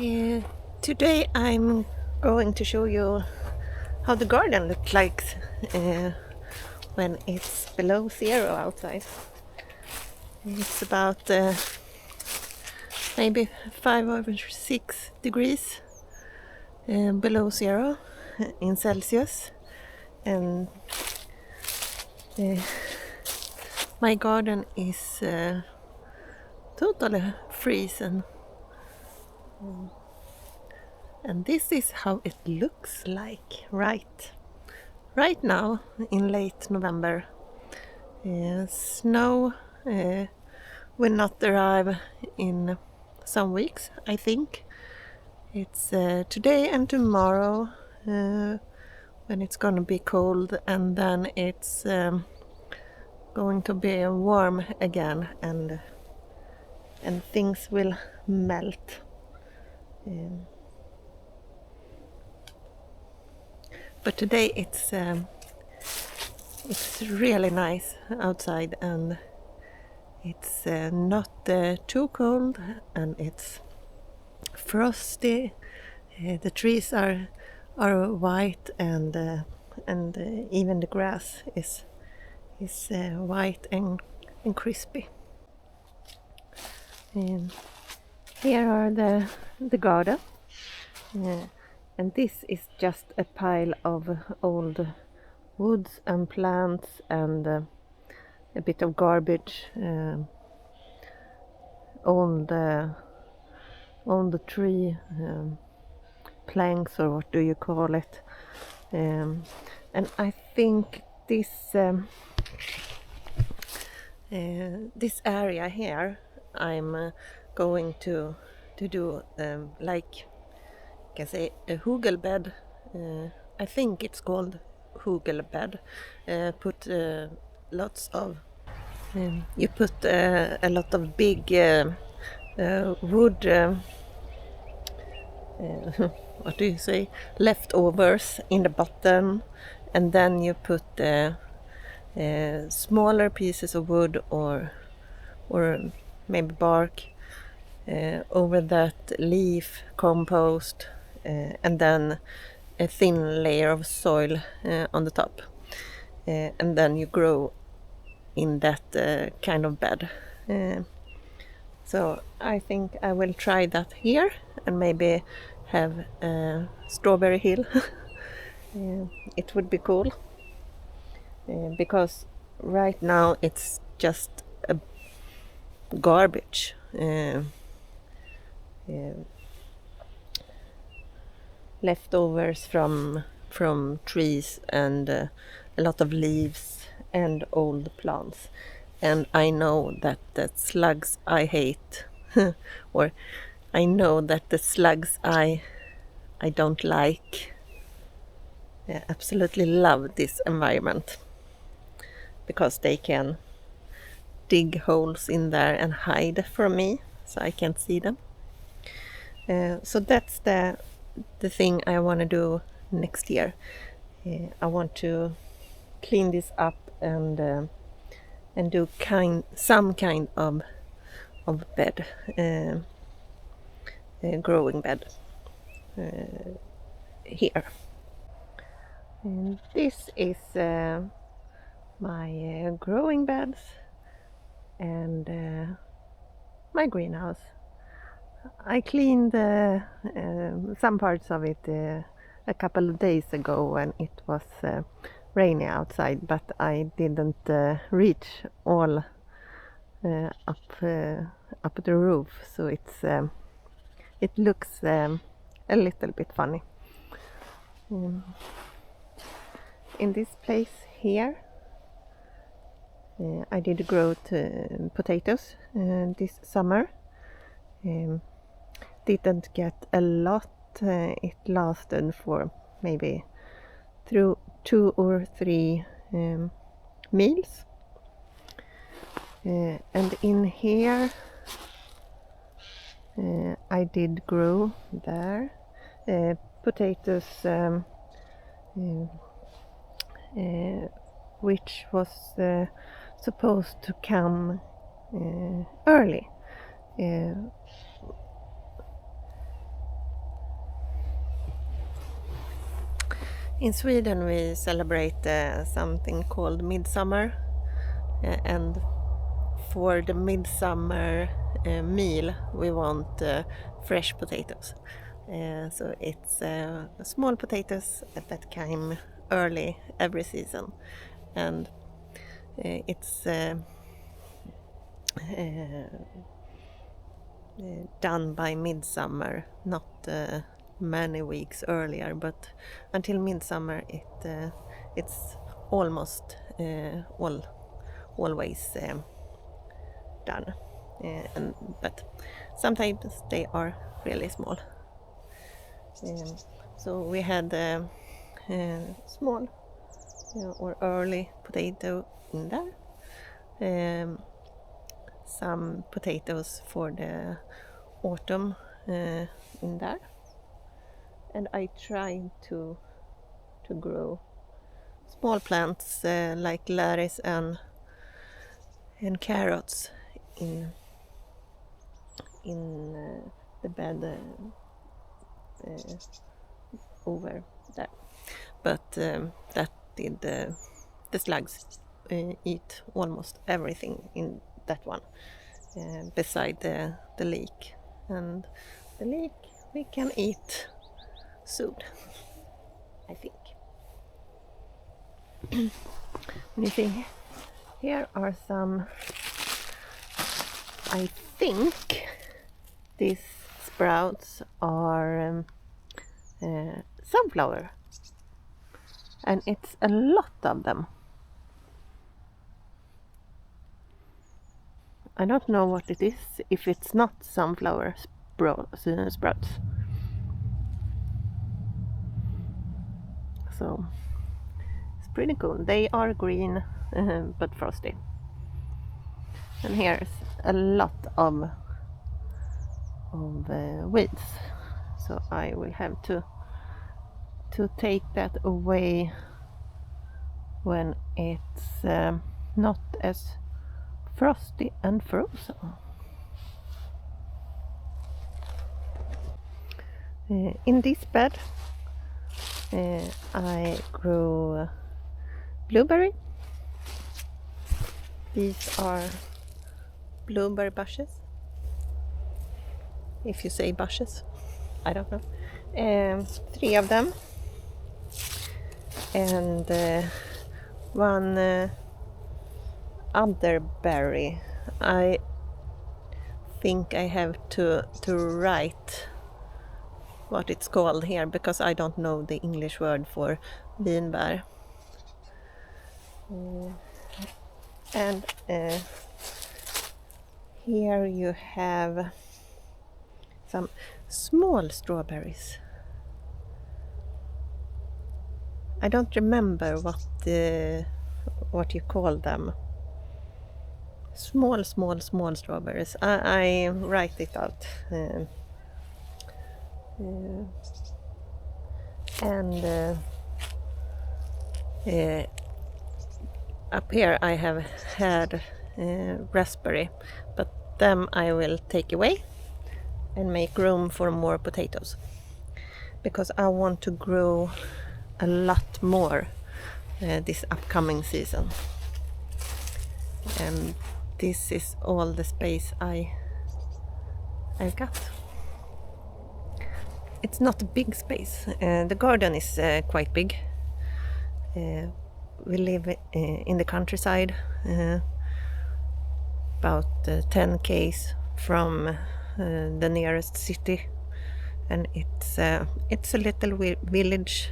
Uh, Today I'm going to show you how the garden looks like uh, when it's below zero outside. It's about maybe 5 or 6 degrees below zero in Celsius, and uh, my garden is totally frozen. And this is how it looks like right now in late November. Snow will not arrive in some weeks, I think. It's today and tomorrow when it's gonna be cold, and then it's going to be warm again, and things will melt. But today it's really nice outside, and it's not too cold, and it's frosty. The trees are white, and even the grass is white and crispy. Here are the garden, and this is just a pile of old woods and plants and a bit of garbage, old tree planks, or what do you call it? And I think this area here I'm going to do like, you can say, a hugelbed. I think it's called hugelbed. Put lots of you put a lot of big wood what do you say, leftovers in the bottom, and then you put smaller pieces of wood or maybe bark over that leaf compost, and then a thin layer of soil on the top, and then you grow in that kind of bed. So I think I will try that here, and maybe have a strawberry hill. It would be cool, because right now it's just a garbage. Leftovers from trees, and a lot of leaves and old plants. And I know that the slugs I hate, or I know that the slugs I don't like, absolutely love this environment, because they can dig holes in there and hide from me, so I can't see them. So that's the thing I want to do next year. I want to clean this up and do some kind of bed, growing bed here. And this is my growing beds and my greenhouse. I cleaned some parts of it a couple of days ago when it was rainy outside, but I didn't reach all up the roof, so it looks a little bit funny. In this place here, I did grow potatoes this summer. Didn't get a lot. It lasted for maybe through 2 or 3 meals. And in here I did grow there potatoes, which was supposed to come early. In Sweden we celebrate something called midsummer, and for the midsummer meal we want fresh potatoes. So it's small potatoes that came early every season, and it's done by midsummer, not many weeks earlier, but until midsummer it's almost always done, but sometimes they are really small. So we had small or early potato in there, some potatoes for the autumn in there, and I tried to grow small plants like lettuce and carrots in the bed over there, but that did the slugs eat almost everything in that one, beside the leek, and the leek we can eat soon, I think. You see, here are some, I think these sprouts are sunflower, and it's a lot of them. I don't know what it is if it's not sunflower sprouts. So it's pretty cool. They are green but frosty. And here's a lot of weeds, so I will have to take that away when it's not as frosty and frozen. In this bed I grow blueberry. These are blueberry bushes, if you say bushes, I don't know. 3 of them, and one other berry. I think I have to write what it's called here, because I don't know the English word for vinbär. And here you have some small strawberries. I don't remember what you call them. Small strawberries. I write it out. And up here I have had raspberry, but them I will take away and make room for more potatoes, because I want to grow a lot more this upcoming season, and this is all the space I've got. It's not a big space. The garden is quite big. We live in the countryside, about 10 km from the nearest city, and it's a little village,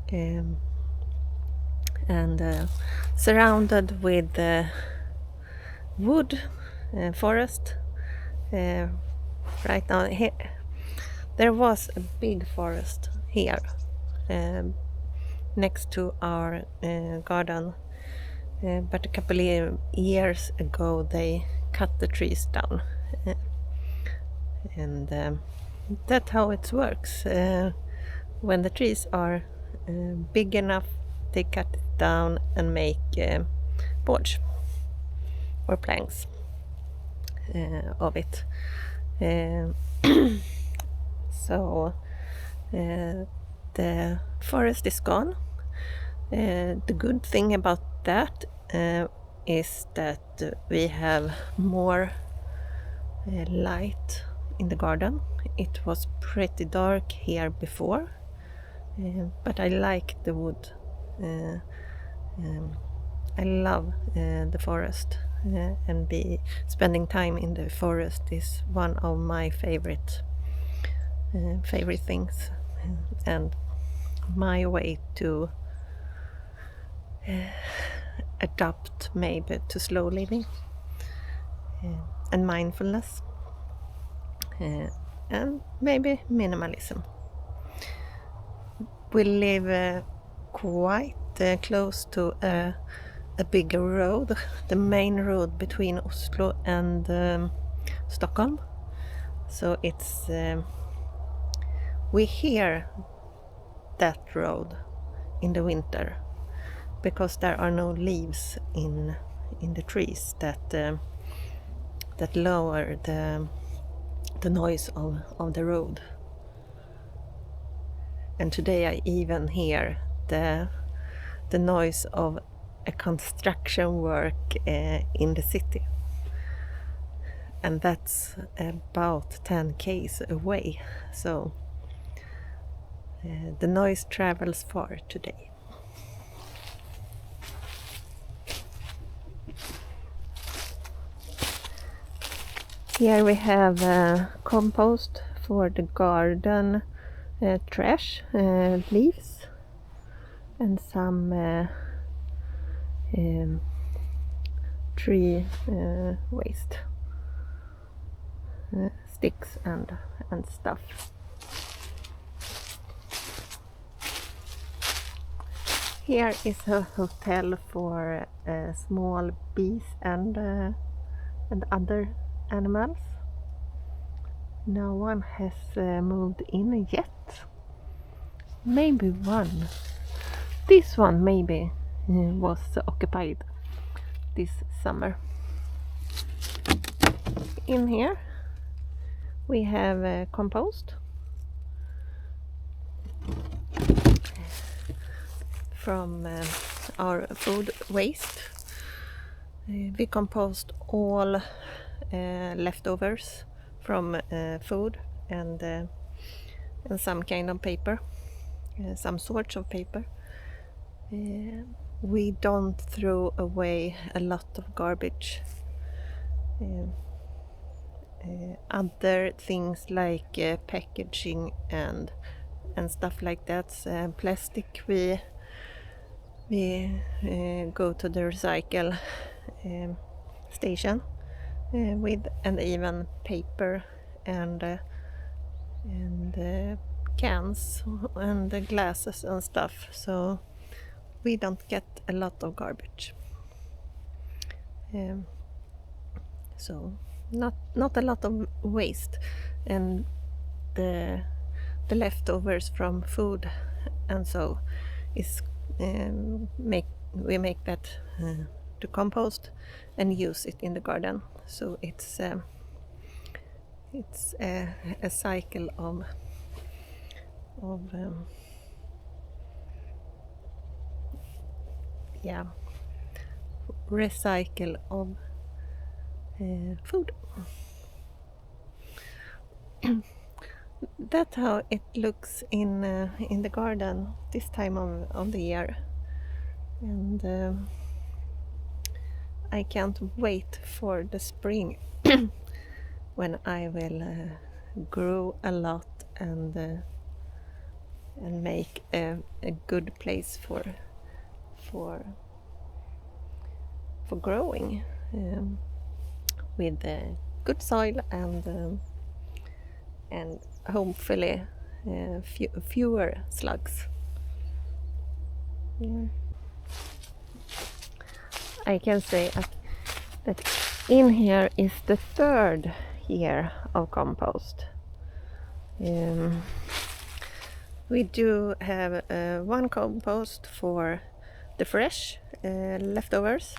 and surrounded with wood, forest. Right now here there was a big forest here next to our garden, but a couple of years ago they cut the trees down, and that's how it works. When the trees are big enough, they cut it down and make boards or planks of it. So the forest is gone. The good thing about that is that we have more light in the garden. It was pretty dark here before, but I like the wood. I love the forest, and spending time in the forest is one of my favorite things, and my way to adapt maybe to slow living and mindfulness, and maybe minimalism. We live quite close to a bigger road, the main road between Oslo and Stockholm. So it's we hear that road in the winter because there are no leaves in the trees that lower the noise of the road. And today I even hear the noise of a construction work in the city, and that's about 10 k's away, so the noise travels far today. Here we have compost for the garden, trash, leaves, and some tree waste, sticks and stuff. Here is a hotel for small bees and other animals. No one has moved in yet. Maybe one. This one maybe was occupied this summer. In here we have compost from our food waste. We compost all leftovers from food and some kind of paper, some sorts of paper. We don't throw away a lot of garbage. Other things like packaging and stuff like that, plastic, we go to the recycle station with, and even paper and cans and glasses and stuff, so we don't get a lot of garbage. So not a lot of waste, and the leftovers from food and so is we make that to compost and use it in the garden. So it's a cycle of recycle of food. That's how it looks in the garden this time of the year, and I can't wait for the spring when I will grow a lot and make a good place for growing, with good soil and hopefully fewer slugs. Yeah. I can say that in here is the third year of compost. We do have one compost for the fresh leftovers,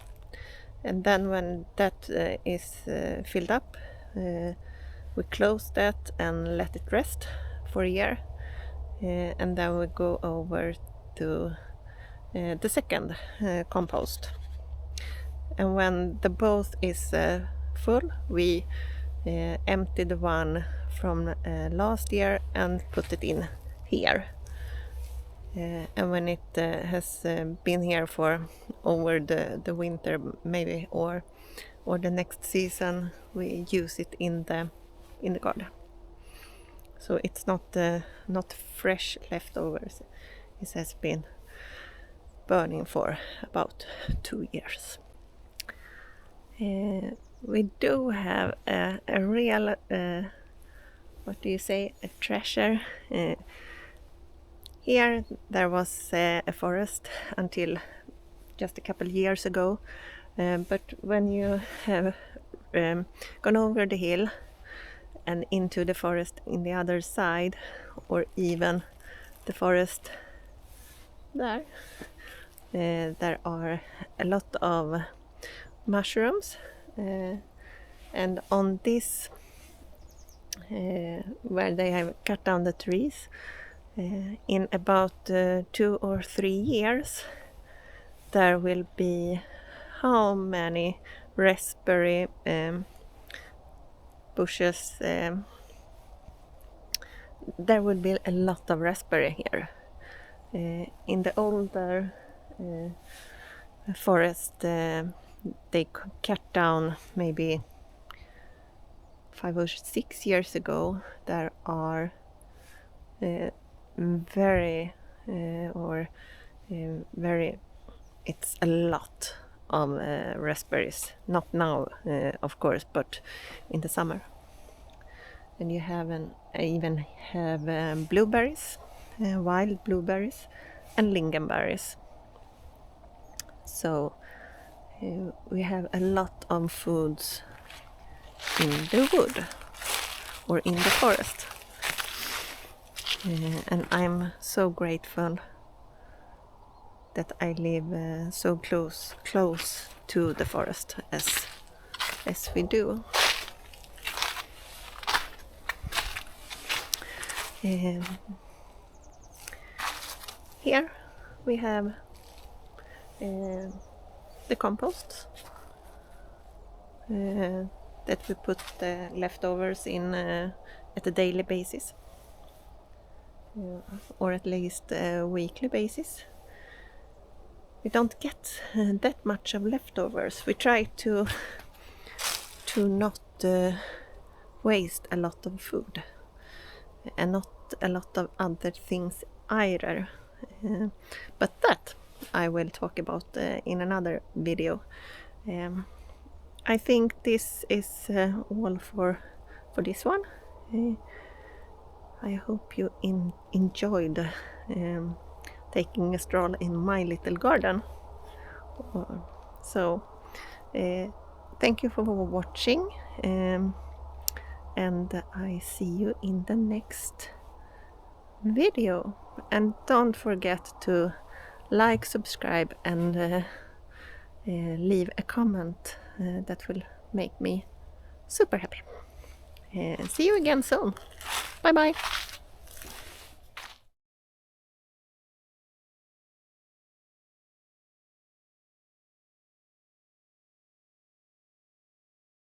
and then when that is filled up, we close that and let it rest for a year, and then we go over to the second compost. And when the both is full, we empty the one from last year and put it in here. And when it has been here for over the winter maybe, or the next season, we use it in the garden. So it's not fresh leftovers. It has been burning for about 2 years. We do have a real, what do you say, a treasure. Here there was a forest until just a couple years ago, but when you have gone over the hill and into the forest in the other side, or even the forest there, there are a lot of mushrooms, and on this where they have cut down the trees, in about 2 or 3 years there will be how many raspberry bushes. There will be a lot of raspberry here. In the older forest, they cut down maybe 5 or 6 years ago. There are it's a lot of raspberries. Not now, of course, but in the summer. And you even have blueberries, wild blueberries, and lingonberries. So we have a lot of foods in the wood or in the forest. And I'm so grateful that I live so close to the forest as we do. Here we have the compost that we put the leftovers in at a daily basis, or at least a weekly basis. We don't get that much of leftovers. We try to not waste a lot of food, and not a lot of other things either. But that I will talk about in another video. I think this is all for this one. I hope you enjoyed taking a stroll in my little garden. So thank you for watching, and I see you in the next video. And don't forget to like, subscribe, and leave a comment. That will make me super happy. See you again soon. Bye bye.